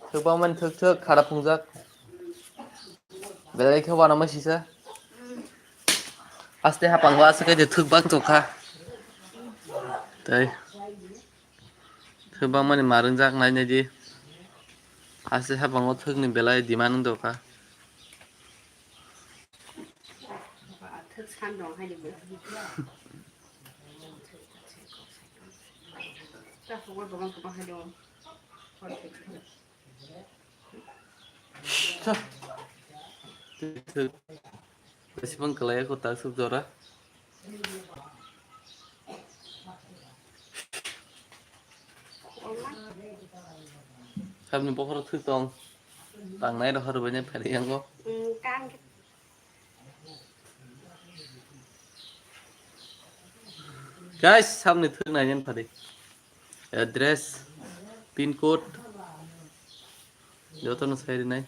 थोबामोन थोक खादा फुंजाक बेलाय खेवाना मसिसा आस्ते हापांबा आसके जे थोक बां तोखा तै थोबा माने मारों जाक नायने दि आस्ते हापांबा थोकनि बेलाय दिमान दोखा थोक सान्दुं हायदोंबो बेसेबां गलाया खथा सुजरा साबनि बखराव थोक दं बांनाय रखरबायनो फेरियांगो गाइस सामने थोक नायजेन फादे एड्रेस पिन कोड जतन साइड नाय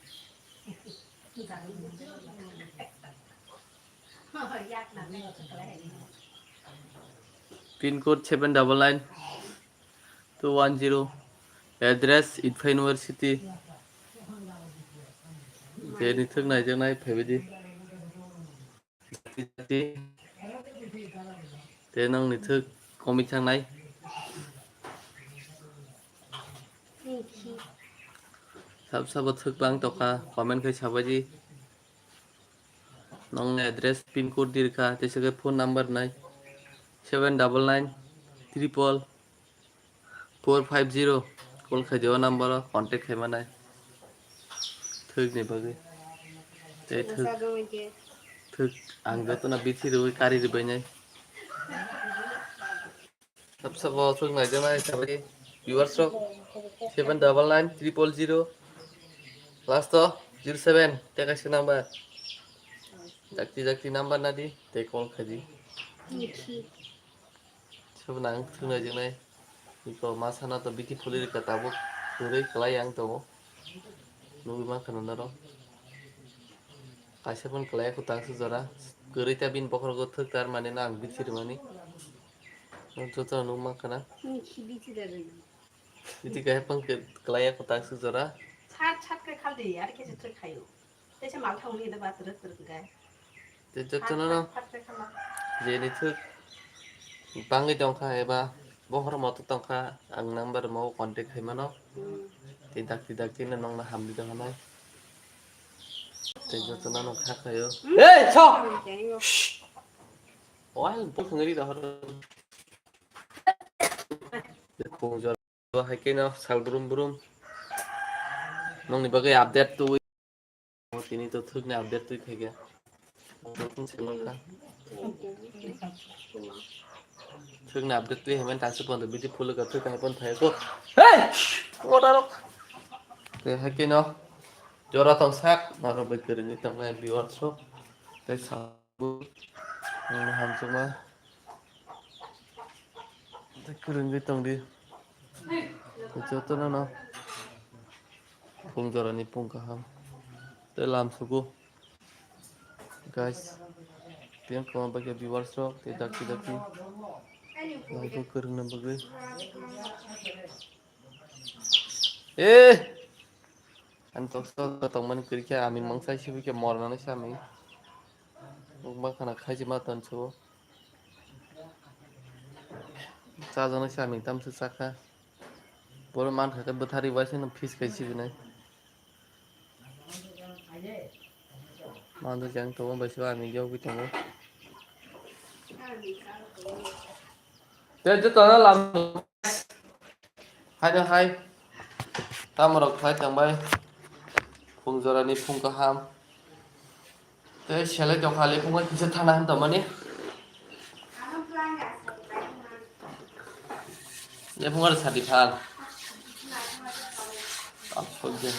पिन कोड 799210 एड्रेस इटफा यूनिवर्सिटी जेनि थोक नायजों नाय फैबायदि ते नंनि थोक कमि थांनाय सब सब थोक बां तका कमेंट के साबाजी नंग एड्रेस पिन कोड दिरका जैसे के फोन नंबर नाय 79993450 कल खाजो नंबर कांटेक्ट खायमानाय थोक नि बागै ते थोक आं जतना बिथि रवै कारि रबायनाय सब सब थोक नायजों नाय साबायदि भिउआर्स 79993000 लास्ट 07 तेकासे नाम्बार जाक्ति नाम्बार नादी ते कल खाजी सब नां थोनायजों नाय इको मासाना तो बिथि फुलि कताबो गुरै खलाय आं तो नुबि मा खनन र कासेपन खलाय को तांसु जरा गुरै ता बिन बखर गो थोक तार माने ना आं बिथिरमानि तो नु मा खाना बिथि कहे पंक खलाय को तांसु जरा सात सात के खालदे आर के थोक खायो तेसे माल थावनि दा बात रत गाय ते जतन न जेनि थोक बाङै दंखा एबा बहर मत दंखा आं नाम्बार माव कन्टेक्ट खायमानो ते दाक्ति नंना हामलि दहनाय ते जतन न खाखायो ए छ ओइ बखंगरि दहर फुंजर हायकेनो सालब्रुम ब्रुम नंनि बागै आपडेट तो तिनी तो थोकनि आपडेट तो खायगा थोकनि आपडेट तो हेमेन तासु पन्द बिदि फुल का थोक हायपन थायको हे ओदारो ते हायकेनो जरा तंग साक मारो बैकरिनि तंग भिउअर्स ते साबु हामसुमा ते kurang tong di jotona no फुंजरानि फुं गाहाम ते लाम सुगु guys tiang ko bagai viewers ro te dakti lagu kurang bagai antok so tong man kirkia ami mangsa sibi ke morna na sami ugma khana khaji ma tan so cha jana sami tam su saka bor man khaka bathari wase na fish kai sibi nai man jang to ba so ami yo bi tango te to na lam hai da hai tamrok khai tangbai फुंजरानि फुं गाहाम ते सेले दखाले फुंगा किसे थाना हम तमने ये फुंगा सादि फाल अब सोच जे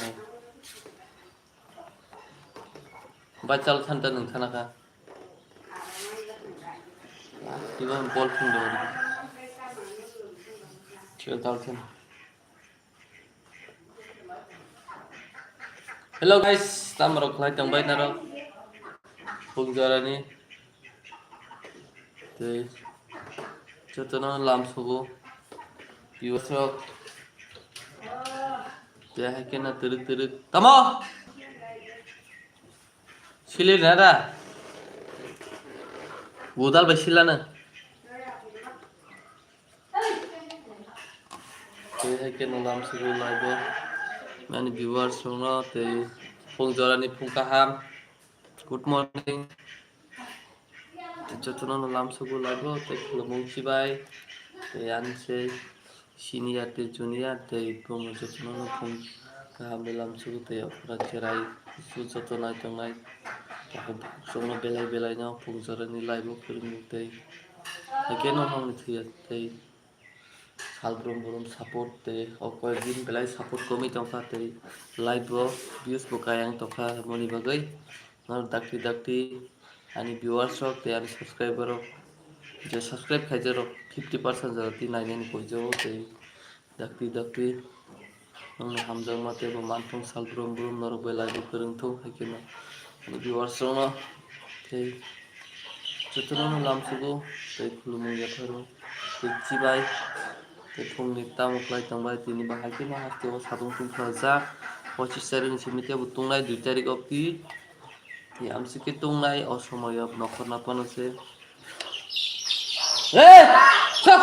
बच्चाल थान्ता नोंथाना का इबा बल फुंदो थिल दालथेन hello guys tamrok khai tangbai naro फुंजरानि ते जतना लाम सुगु बिवसक Te hai ke na teruk tamo silir nada budal bai silana te hai ke na lam sugu laibo mani viewers no te phung jorani phung kaham good morning te jotono no lam sugu laibo te khulumung sibai te anse senior te junior te phung jotono no phung kaham lam sugu te opra cherai su jotonai tongnai Sono belai no phung jorani laibo khulumung te hai ke no hong thia te Salbrum burum support te okoi din belai support komi tongkha te live bo views bo kayang tongkha moni bagai nor dakti ani viewers rok te ani subscriber rok je subscribe khaije rok 50% jarati nainani poijo te dakti nong hamjang mate bo manthong salbrum burum nor belai bo korongtho haikeno ani viewers rok no te jotono no lamsugo te khulumung yapharo te chibai te phungni tamo khlai tongbai tini bahai ke ma haste o sabung tung khlajak 25 tarik simite bo tungnai 2 tarik okti ti amsike tungnai o somoyo nokhor na panose hey stop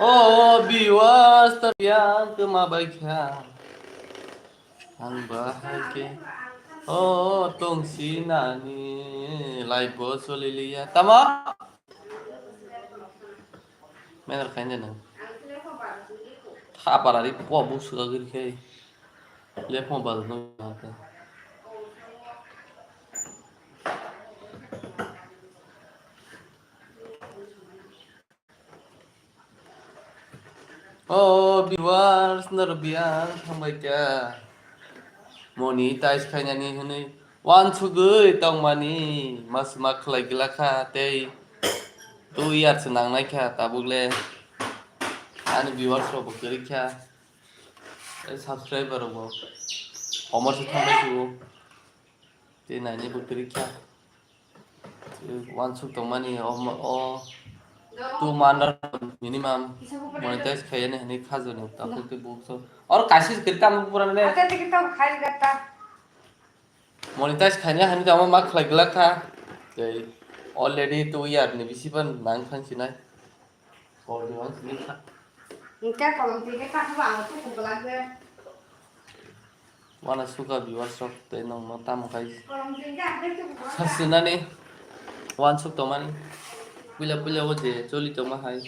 Oh, biwas terbiang ke mabaikan ang bahage oh tong sinani live bo solilia tama mener kanya nang tha parari po bu sugagir ke lepo bal no mata oh biwas nerbiang hambaikan monetize khainani hनै wan sugui tongmani mas mak khlai gilakha tei 2 years nangnai kha tabugle ani viewers ro bo kirikha subscriber ro omor se thambai su te nani bo kirikha wan sug tongmani o 2 month minimum monetize khayane hani khajone tapute bukso और काशिश करता हम पूरा ने आता ते किताब खाली करता monetize khayane hani tama mak khlai gilakha te already 2 year ni bisiban nang khansinai or the ones ni kha इनका कलम ते के काट बा तो को लागे wana suka viewers rok te nong no tam khai कलम ते जा दे तो sasinani wan suk tomani pila o je choli toma hai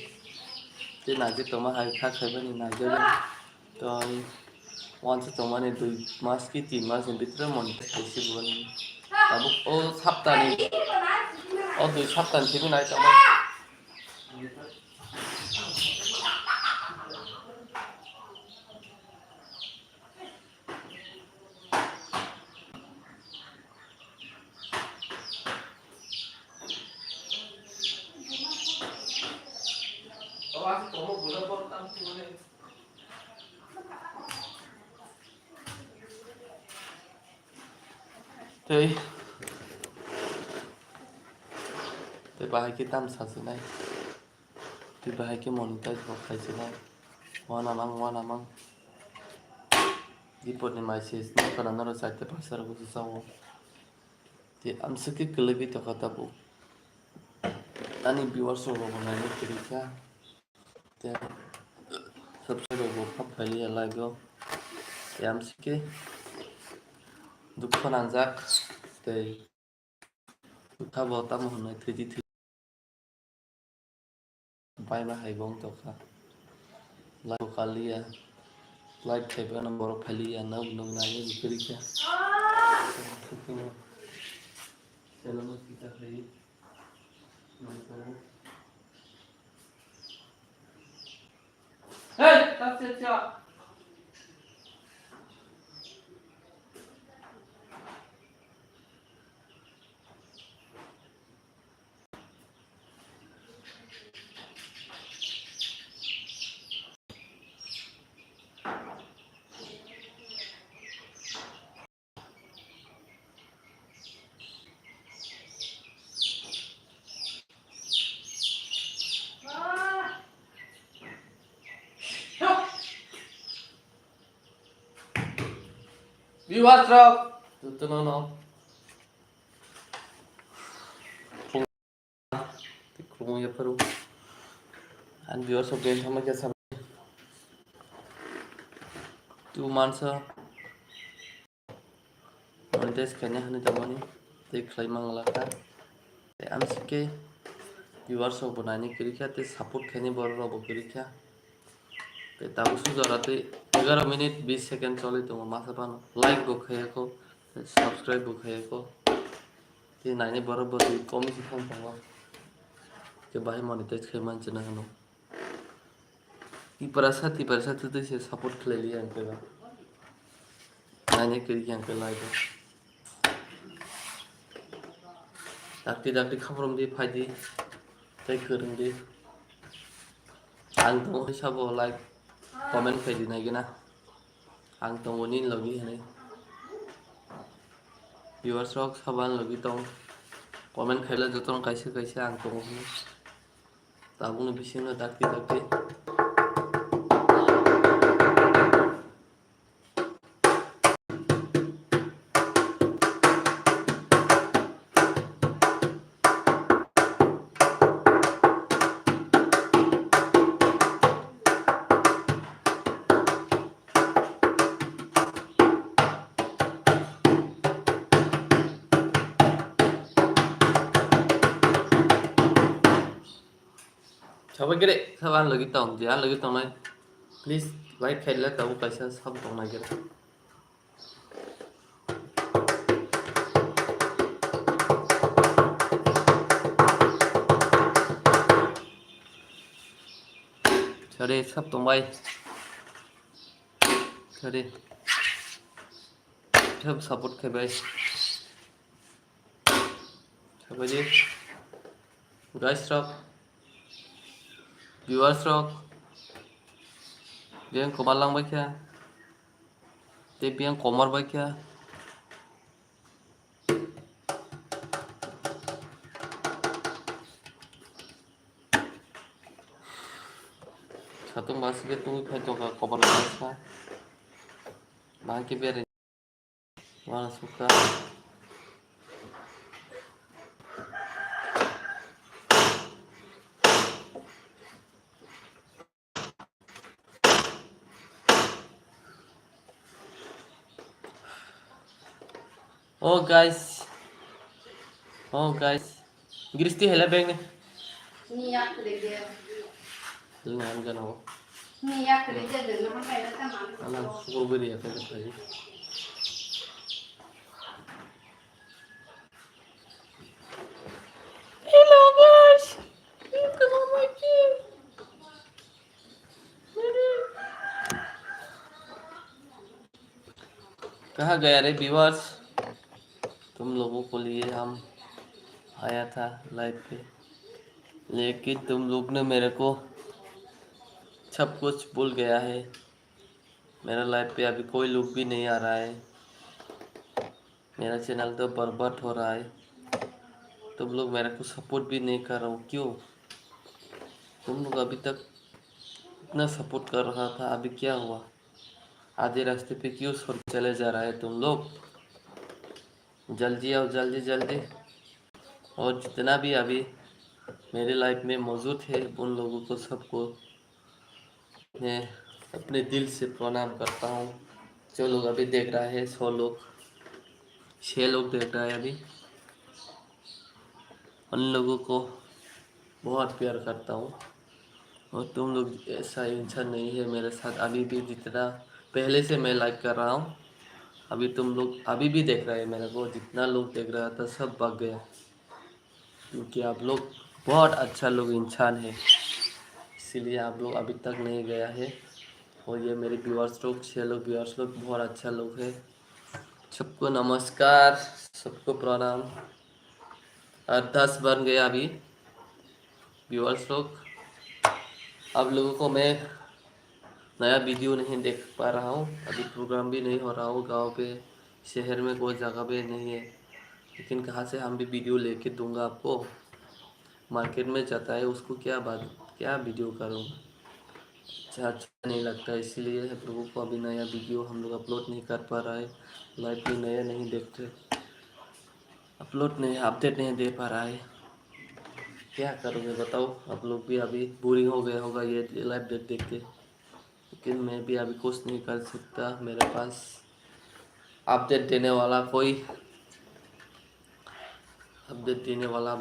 te naje toma hai kha khaibani naje to wan suk tomani 2 mas ki 3 mas in bitre monetize kaisi boni tabu o saptani o 2 saptan chibu nai toma awas tomo bola por tam chune te bahai ki tam sasinai te bahai ki monetize bo khaisinai wana mang Dipot ni message ni kana naro site pasar ko sawo te amsaki kelebi to kata bu ani viewers ro bo nani kirika te subscribe bo khap phali live yo te amsaki dukho nanjak te utha bo tam honai thiji bai ma hai bong to kha live khalia live thebe na boro phalia nau nai kirika channel में सीखा है हे तब से अच्छा viewers rock tuh no kurung ya peru and viewers of game sama jasa 2 months montes kanya hanu jamani te khlai mangla ka te amsike viewers of banani kirikha te support khani bor robo kirikha te tabu su jarate 11 minute 20 second chole to masa pano like bo khayako subscribe bo khayako te nani borobar komi sikham pawa ke bahe monetize khai manchana hanu ती परसा तो से support ले लिया uncle मैंने करी uncle like दाक्ति खबर दी फायदी तय करं दी आं तो हिसाब लाइक कमेंट फायदी ना गिना आं तो वनी लगी है व्यूअर्स रॉक साबान लगी तो कमेंट खाइला जतो कैसे कैसे आं तो ताबुन बिसिनो दाक्ति Coba gede, saban lagi tong, jangan lagi tong nai. Please, like खेलना तब कैसा सब तong nai gede. Cari सब tong bay. Cari, सब support के bay. Coba je, guys rock, viewers rock. Biang komalang bay क्या? ते biang komar bay क्या? Satu masih ke tuh kan coba kobar bahasa. Bagi biar mana suka. Oh guys, Gristi hela bang ne. Niat kerja. Lengan kan ho. Niat kerja dengan apa yang kita mahu. Alah, suruh beri ya kan tadi. Hello guys, welcome my team. कहाँ गया रे viewers? तुम लोगों को लिए हम आया था लाइव पे, लेकिन तुम लोग ने मेरे को सब कुछ भूल गया है। मेरा लाइव पे अभी कोई लोग भी नहीं आ रहा है। मेरा चैनल तो बर्बाद हो रहा है। तुम लोग मेरे को सपोर्ट भी नहीं कर रहे हो, क्यों? तुम लोग अभी तक इतना सपोर्ट कर रहा था, अभी क्या हुआ? आधे रास्ते पे क्यों छोड़ चले जा रहा है तुम लोग? जल्दी आओ, जल्दी। और जितना भी अभी मेरे लाइफ में मौजूद है उन लोगों को सबको मैं अपने दिल से प्रणाम करता हूँ। जो लोग अभी देख रहा है 6 लोग देख रहा है अभी, उन लोगों को बहुत प्यार करता हूँ। और तुम लोग ऐसा इंसान नहीं है मेरे साथ अभी भी, जितना पहले से मैं लाइक कर रहा हूँ अभी तुम लोग अभी भी देख रहे हैं मेरे को, जितना लोग देख रहा था सब भाग गया, क्योंकि आप लोग बहुत अच्छा लोग इंसान है, इसीलिए आप लोग अभी तक नहीं गया है। और ये मेरे व्यूअर्स लोग 6 लोग व्यूअर्स लोग बहुत अच्छा लोग है। सबको नमस्कार, सबको प्रणाम। और 10 बन गया अभी व्यूअर्स लोग। आप लोगों को मैं नया वीडियो नहीं देख पा रहा हूँ, अभी प्रोग्राम भी नहीं हो रहा हूँ गांव पे, शहर में कोई जगह पे नहीं है, लेकिन कहाँ से हम भी वीडियो लेके दूंगा आपको। मार्केट में जाता है उसको क्या वीडियो करूँगा, अच्छा नहीं लगता, इसीलिए हम लोगों को अभी नया वीडियो हम लोग अपलोड नहीं कर पा रहा है। लाइव भी नया नहीं देखते, अपलोड नहीं अपडेट नहीं दे पा रहा है, क्या करोगे बताओ। आप लोग भी अभी बोरिंग हो गया होगा ये लाइव देख देख के, लेकिन मैं भी अभी कुछ नहीं कर सकता, मेरे पास अपडेट देने वाला आप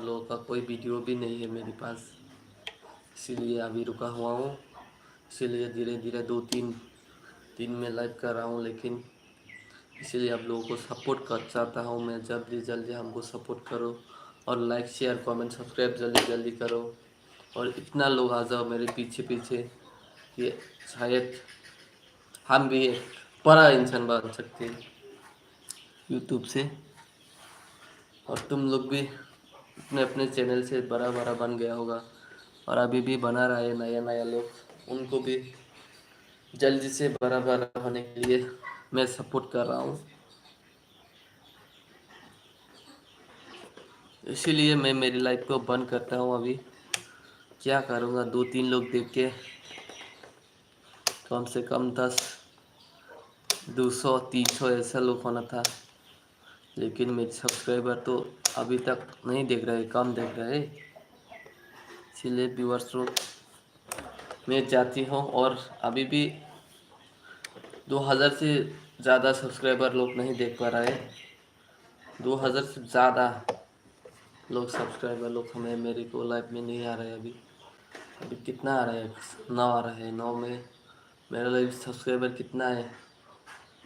लोगों का कोई वीडियो भी नहीं है मेरे पास, इसीलिए अभी रुका हुआ हूँ। इसीलिए धीरे धीरे 2-3 दिन में लाइव कर रहा हूँ, लेकिन इसीलिए आप लोगों को सपोर्ट कर चाहता हूँ मैं, जल्दी जल्दी हमको सपोर्ट करो और लाइक शेयर कमेंट सब्सक्राइब जल्दी जल्दी करो। और इतना लोग आ जाओ मेरे पीछे पीछे कि शायद हम भी एक बड़ा इंसान बन सकते हैं यूट्यूब से, और तुम लोग भी अपने अपने चैनल से बड़ा बड़ा बन गया होगा, और अभी भी बना रहा है नया नया लोग, उनको भी जल्दी से बड़ा बड़ा होने के लिए मैं सपोर्ट कर रहा हूँ। इसीलिए मैं मेरी लाइफ को बंद करता हूँ अभी, क्या करूँगा। 2-3 लोग देख के कम से कम 200-300 ऐसा लोग होना था, लेकिन मेरे सब्सक्राइबर तो अभी तक नहीं देख रहे, कम देख रहे, इसीलिए व्यूअर्स लोग मैं चाहती हूँ। और अभी भी 2000 से ज़्यादा सब्सक्राइबर लोग नहीं देख पा रहे, 2000 से ज़्यादा लोग सब्सक्राइबर लोग हमें मेरे को लाइव में नहीं आ रहे। अभी कितना आ रहा है, 9 आ रहा है, 9 में मेरा लाइव सब्सक्राइबर कितना है,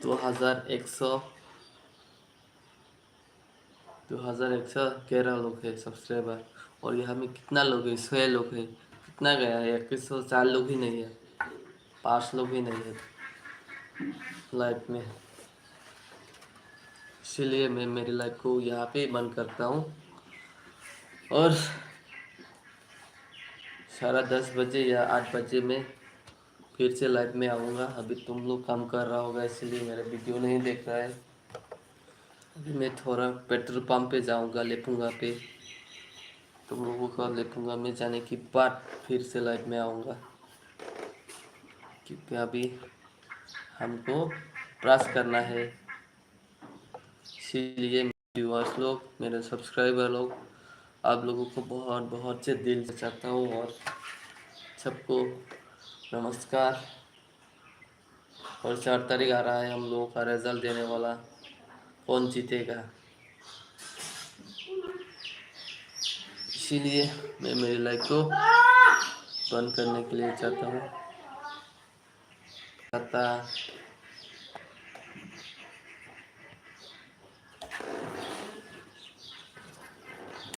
2111 लोग है सब्सक्राइबर। और यहाँ में कितना लोग है, 100 लोग है, कितना गया है, 2104 लोग ही नहीं है, 5 लोग ही नहीं है लाइव में। इसीलिए मैं मेरी लाइफ को यहाँ पे बंद करता हूँ, और सारा 10 बजे या 8 बजे में फिर से लाइव में आऊँगा। अभी तुम लोग काम कर रहा होगा, इसीलिए मेरा वीडियो नहीं देख रहा है। अभी मैं थोड़ा पेट्रोल पंप पे जाऊँगा, लेपूंगा पे, तुम लोगों का लेपूंगा, मैं जाने के बाद फिर से लाइव में आऊँगा, क्योंकि अभी हमको ब्रश करना है। इसीलिए व्यूअर्स लोग, मेरे सब्सक्राइबर लोग, आप लोगों को बहुत बहुत से दिल से चाहता हूँ, और सबको नमस्कार। और 4 तारीख आ रहा है, हम लोगों का रिजल्ट देने वाला, कौन जीतेगा, इसीलिए मैं मेरी लाइफ को बंद करने के लिए चाहता हूँ।